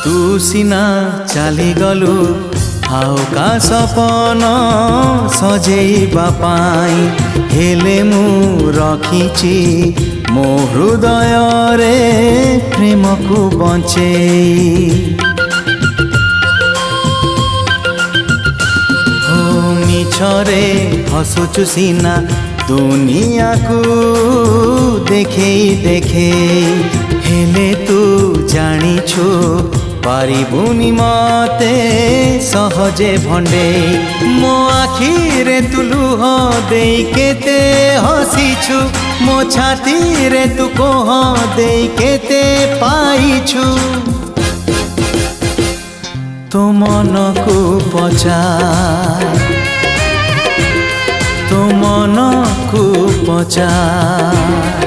तू सिना चली गलु आउ का सपन सजेइबा पाई हेले मु रखिछि मो हृदय रे प्रेम को बंचेई मिछरे हसुचु सीना दुनिया को देखे देखे हेले तू जानिछु पारिबुनी मते सहजे भंडे मो आखिरे तू लुह देई केते हसीछु मो छाती रे तू कोह देई केते पाइछु तो मन को पचार तो मन को पचार